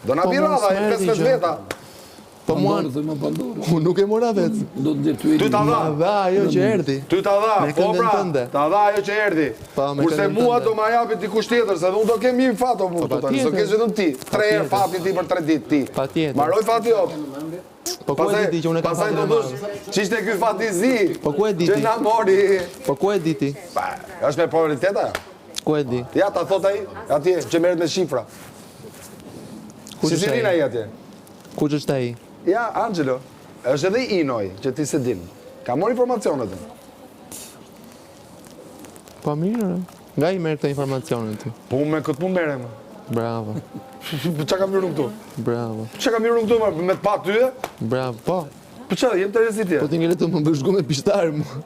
Do na birada, e 15 veta. Po mua unë nuk e mora vetë. Ty ta dha. Dha ajo që erdhi. Ty ta dha, po pra, ta dha ajo që erdhi. Kurse mua do ma japi dikush tjetër, se unë do kem një fat o puto tani, do kesh vetëm ti. 3 herë fati ti për 3 ditë ti. Patjetër. Marroj fati jot. Po ku e diti që unë e kam Pastaj do thosh, ç'ishte ky fati i zi? Po ku e diti? Që na mori. Po ku e diti? Është me prioriteta? Ku e di? Ja ta thot ai, atje që merret me shifra. Si zinin ai atje? Kush është ai? Ja, Angelo. Është edhe Inoj, që ti se din. Ka marrë informacionet. Po mirë. Nga i merr këto informacione ti? Po unë me këtë punë merrem. Bravo. Çka kam hyrë këtu? Bravo. Çka kam hyrë këtu me të pa ty? Bravo. Po. Po çfarë, jem të rrezitë. Po ti ngele të më bësh me pishtar mua.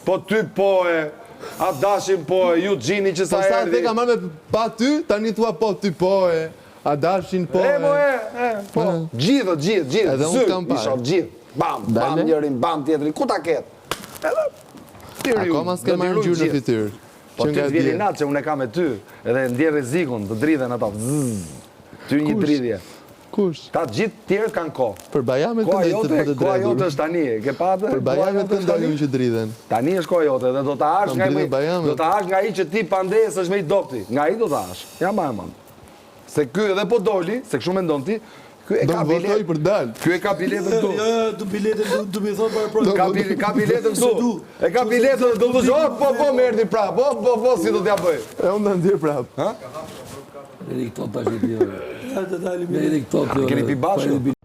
Po ty po e a dashin po e ju Gjini që sa Po sa erdhi. te ka marrë me pa ty, tani thua po ty po e. A dashin po e. Po. Gjithë. Edhe unë kam parë. Isha gjithë. Bam, njërin, bam tjetrin. Ku ta ket? Edhe akoma s'ke marrë ngjyrë në fytyrë. Po ty të vjen natë që unë e kam me ty, edhe ndjer rrezikun, të dridhen ata. Ty një dridhje. Kush? Ta gjithë tjerë kanë kohë. Për bajamet të ndaj të dredhur. Koha jote është tani, ke patë? Për bajamet të ndajun që dridhen. Tani është koha jote dhe do ta hash nga ai që ti pandes është me i dopti. Nga ai do ta hash. Ja ma e man. Se ky edhe po doli, se kështu mendon ti, ky e ka biletën për dal. Ky e ka biletën këtu. Du biletën du më thon para pro. Ka biletën këtu. E ka biletën do të thosh, po merrni prap. Po si do t'ja bëj. E unë ndjer prap. Ha? Deri këto tash i di. Ja të dalim. Deri këto. Keni pi bashkë?